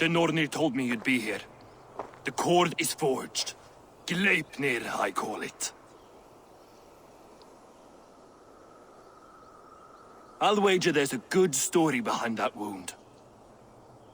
The Nornir told me you'd be here. The cord is forged. Gleipnir, I call it. I'll wager there's a good story behind that wound.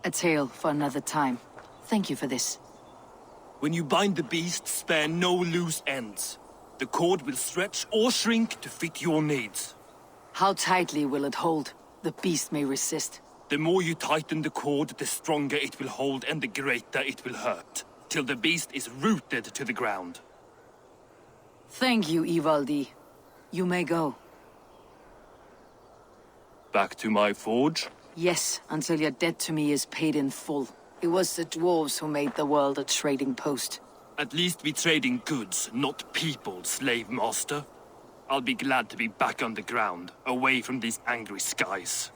A tale for another time. Thank you for this. When you bind the beast, spare no loose ends. The cord will stretch or shrink to fit your needs. How tightly will it hold? The beast may resist. The more you tighten the cord, the stronger it will hold and the greater it will hurt. Till the beast is rooted to the ground. Thank you, Ivaldi. You may go. Back to my forge? Yes, until your debt to me is paid in full. It was the dwarves who made the world a trading post. At least we trading goods, not people, slave master. I'll be glad to be back on the ground, away from these angry skies.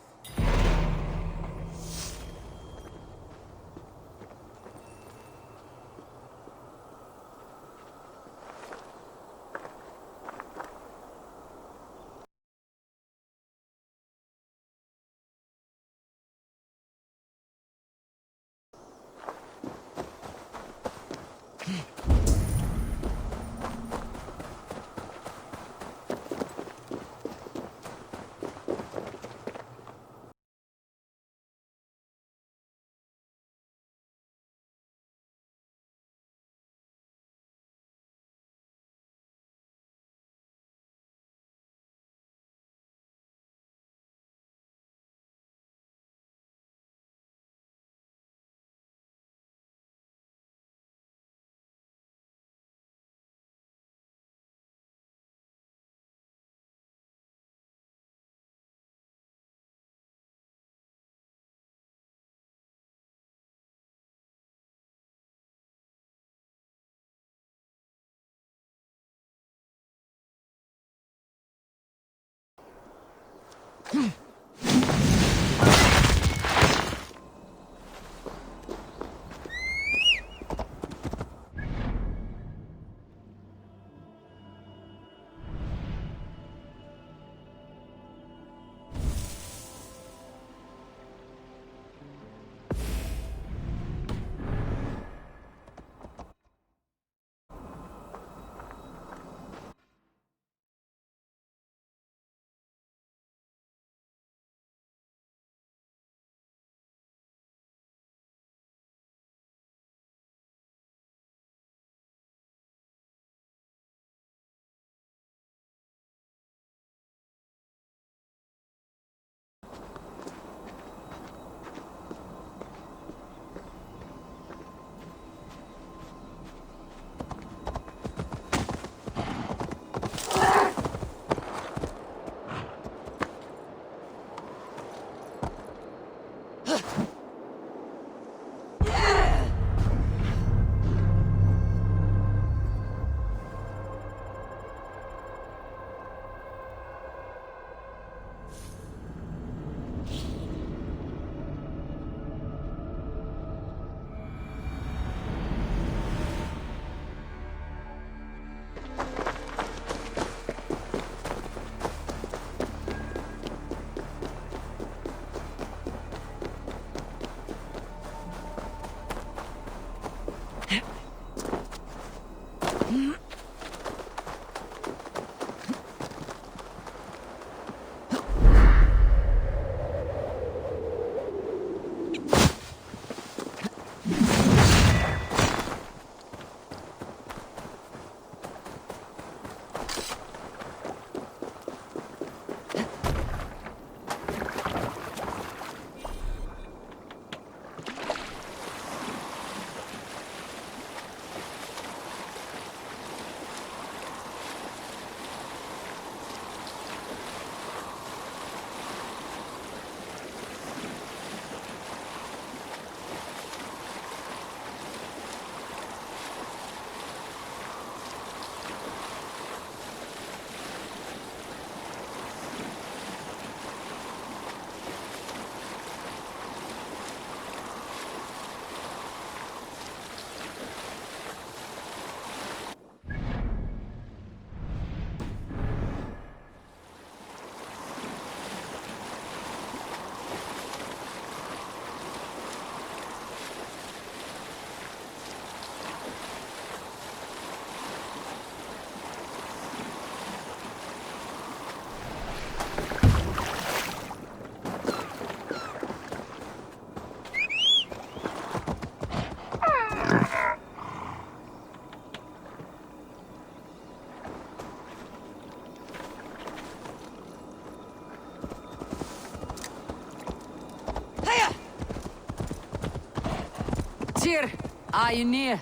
Aesir, are you near?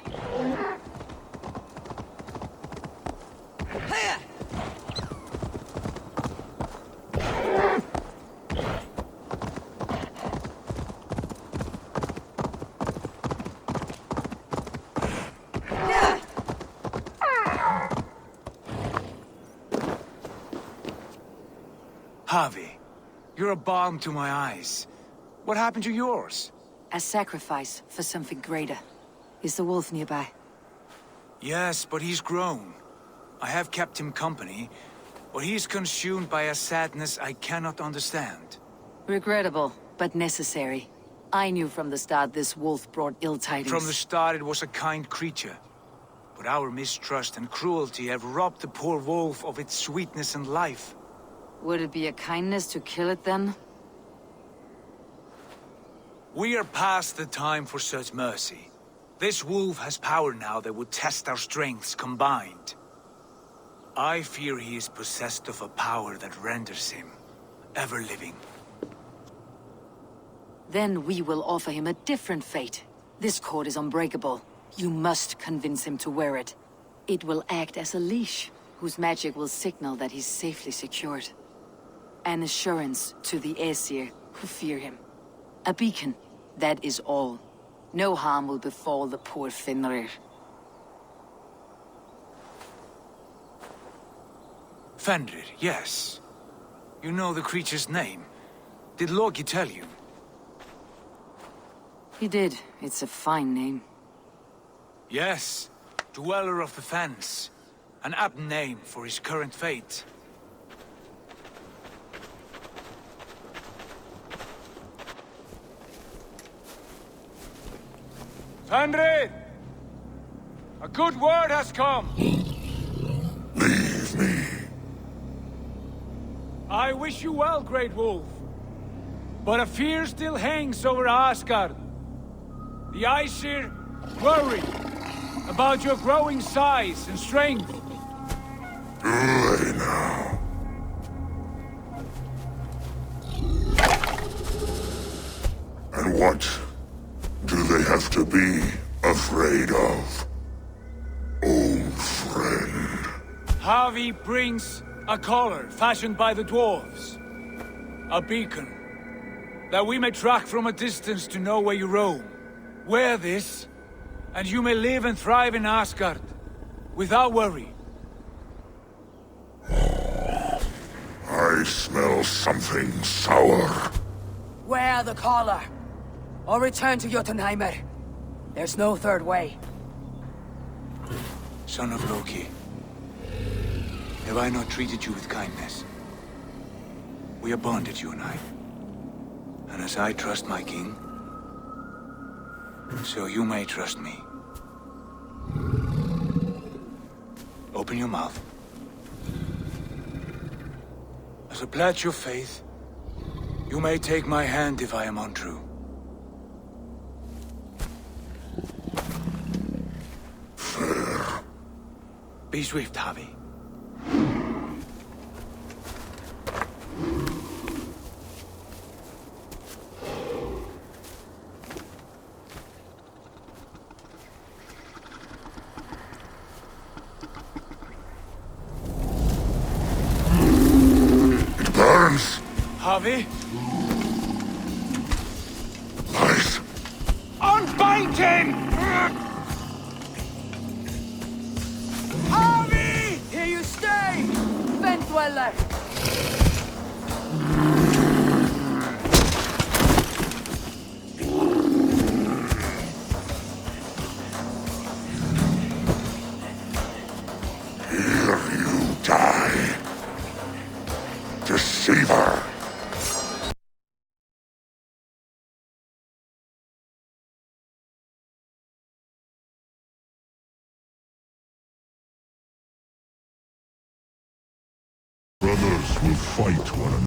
Harvey, you're a balm to my eyes. What happened to yours? A sacrifice for something greater. Is the wolf nearby? Yes, but he's grown. I have kept him company, but he's consumed by a sadness I cannot understand. Regrettable, but necessary. I knew from the start this wolf brought ill tidings. From the start it was a kind creature. But our mistrust and cruelty have robbed the poor wolf of its sweetness and life. Would it be a kindness to kill it then? We are past the time for such mercy. This wolf has power now that would test our strengths combined. I fear he is possessed of a power that renders him ever-living. Then we will offer him a different fate. This cord is unbreakable. You must convince him to wear it. It will act as a leash, whose magic will signal that he's safely secured. An assurance to the Aesir who fear him. A beacon, that is all. No harm will befall the poor Fenrir. Fenrir, yes. You know the creature's name. Did Loki tell you? He did. It's a fine name. Yes. Dweller of the Fens. An apt name for his current fate. Fenrir! A good word has come! Leave me. I wish you well, Great Wolf. But a fear still hangs over Asgard. The Aesir worry about your growing size and strength. Do they now? And what do they have to be afraid of? Old friend. Harvey brings a collar fashioned by the dwarves. A beacon. That we may track from a distance to know where you roam. Wear this, and you may live and thrive in Asgard. Without worry. I smell something sour. Wear the collar, or return to Jotunheimer. There's no third way. Son of Loki. Have I not treated you with kindness? We are bonded, you and I. And as I trust my king, so you may trust me. Open your mouth. As a pledge of faith, you may take my hand if I am untrue. Fair. Be swift, Harvey. It burns. Harvey? Lies. Unbind him! Harvey! Here you stay! Fen Dweller! Here you die. Deceiver. Brothers will fight one another.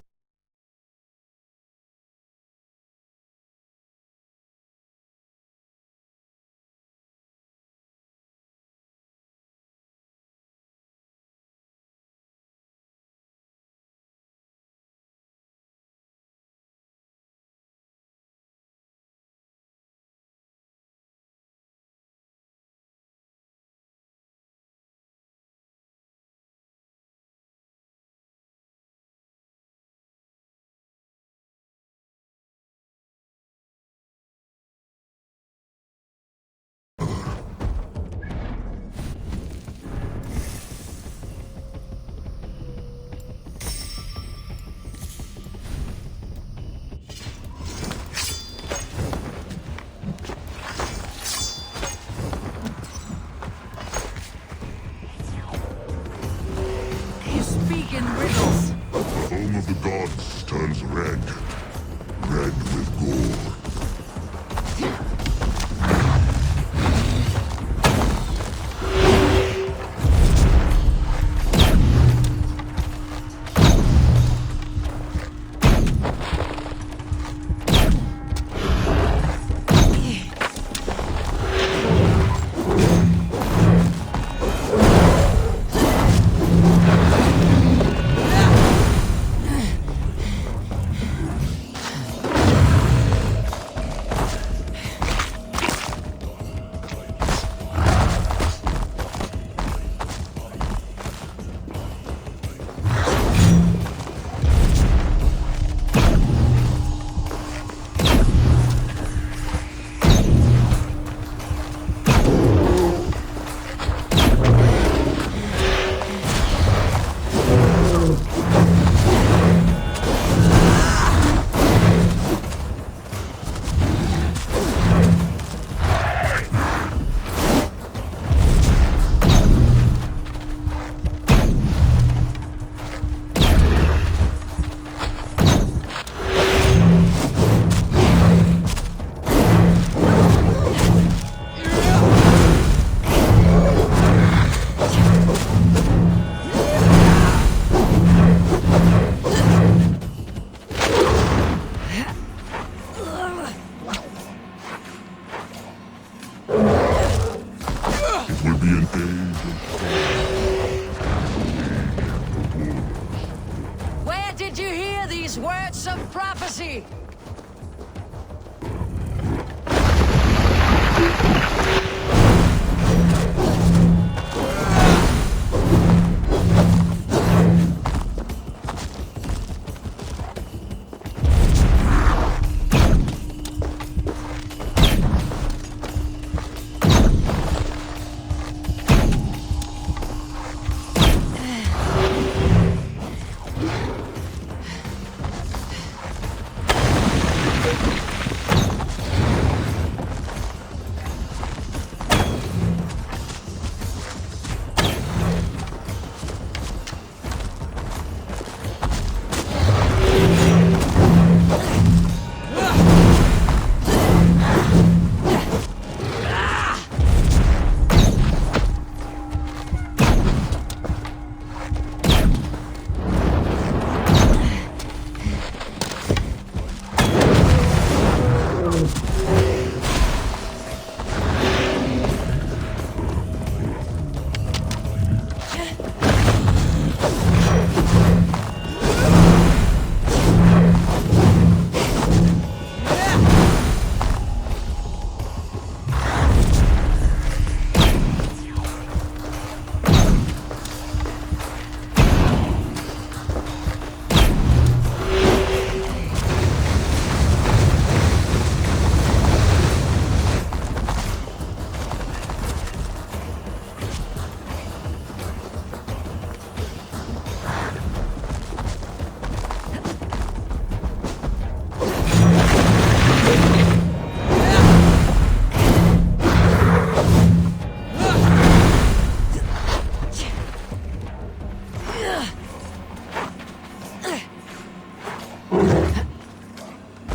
Kembali!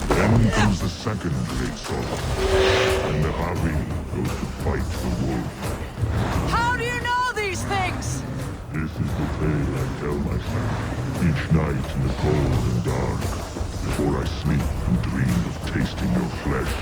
Then comes the second great sorrow, when the Havi goes to fight the wolf. How do you know these things? This is the tale I tell myself, each night in the cold and dark, before I sleep and dream of tasting your flesh.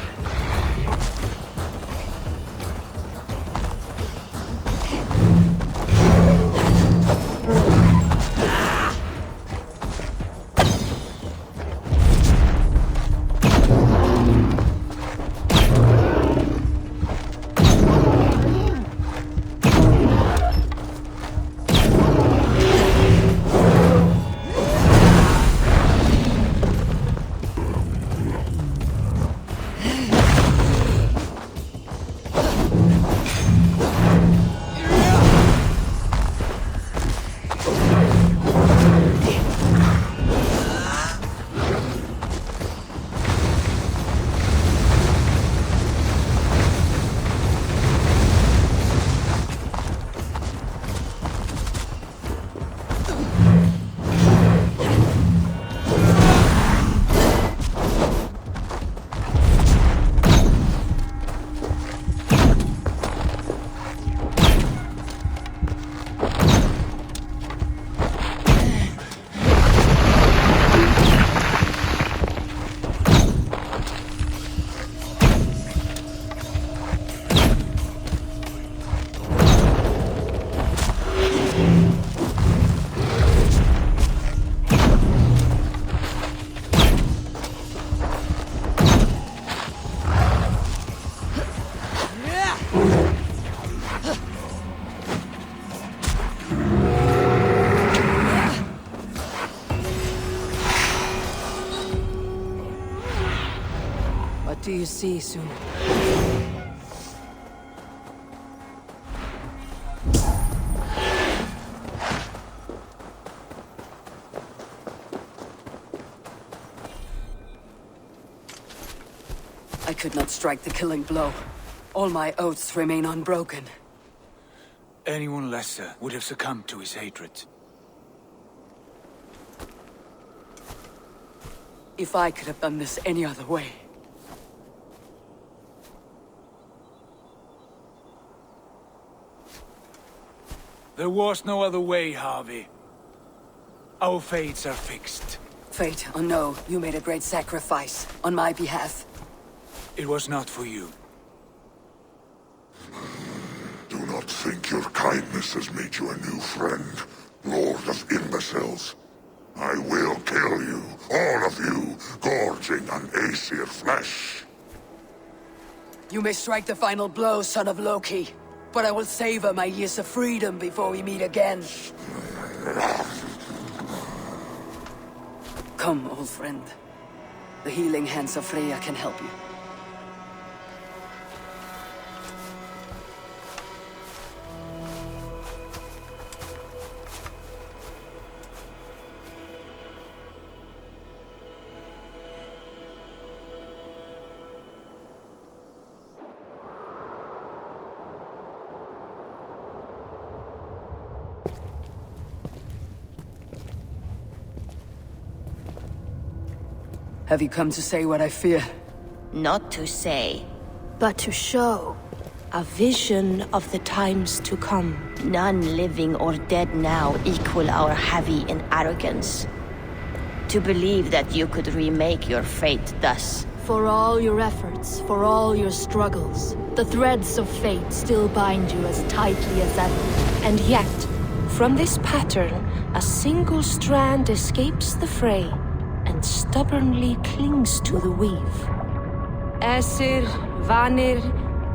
What do you see, Soon? I could not strike the killing blow. All my oaths remain unbroken. Anyone lesser would have succumbed to his hatred. If I could have done this any other way. There was no other way, Harvey. Our fates are fixed. Fate or no, you made a great sacrifice on my behalf. It was not for you. Do not think your kindness has made you a new friend, lord of imbeciles. I will kill you, all of you, gorging on Aesir flesh. You may strike the final blow, son of Loki, but I will savor my years of freedom before we meet again. Come, old friend. The healing hands of Freya can help you. Have you come to say what I fear? Not to say, but to show. a vision of the times to come. None living or dead now equal our heavy in arrogance. To believe that you could remake your fate thus. For all your efforts, for all your struggles, the threads of fate still bind you as tightly as ever. And yet, from this pattern, a single strand escapes the fray and stubbornly clings to the weave. Aesir, Vanir,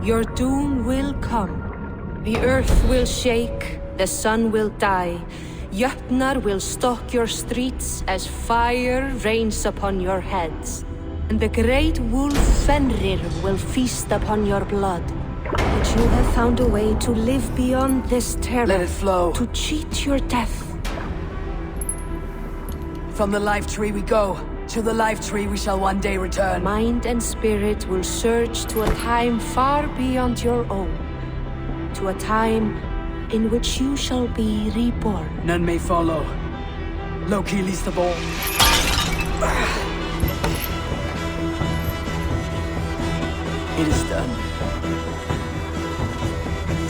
your doom will come. The earth will shake, the sun will die. Jötnar will stalk your streets as fire rains upon your heads. And the great wolf Fenrir will feast upon your blood. But you have found a way to live beyond this terror. Let it flow. To cheat your death. From the life tree we go. To the life tree we shall one day return. Mind and spirit will surge to a time far beyond your own. To a time in which you shall be reborn. None may follow. Loki least of all. It is done.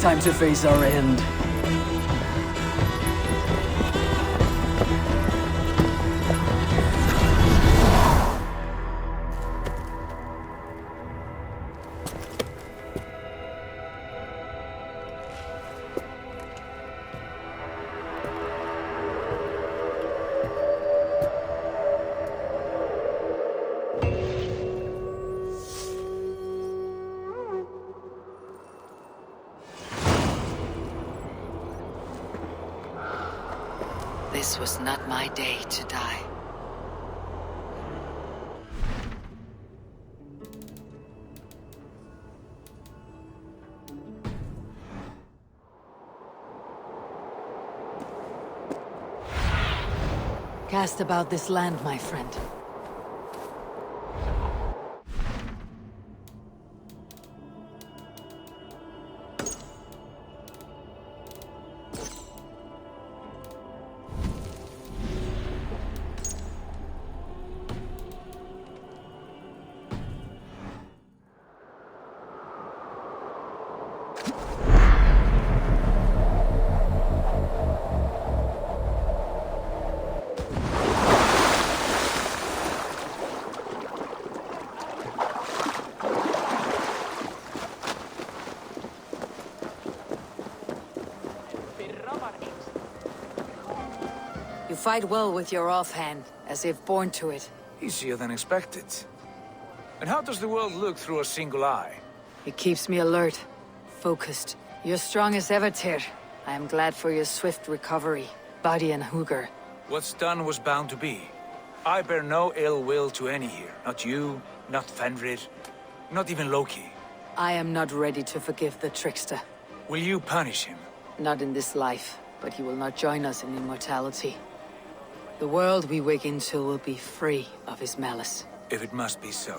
Time to face our end. This was not my day to die. Cast about this land, my friend. You fight well with your offhand, as if born to it. Easier than expected. And how does the world look through a single eye? It keeps me alert, focused. You're strong as ever, Tyr. I am glad for your swift recovery, body and Hugr. What's done was bound to be. I bear no ill will to any here. Not you, not Fenrir, not even Loki. I am not ready to forgive the trickster. Will you punish him? Not in this life, but he will not join us in immortality. The world we wake into will be free of his malice. If it must be so.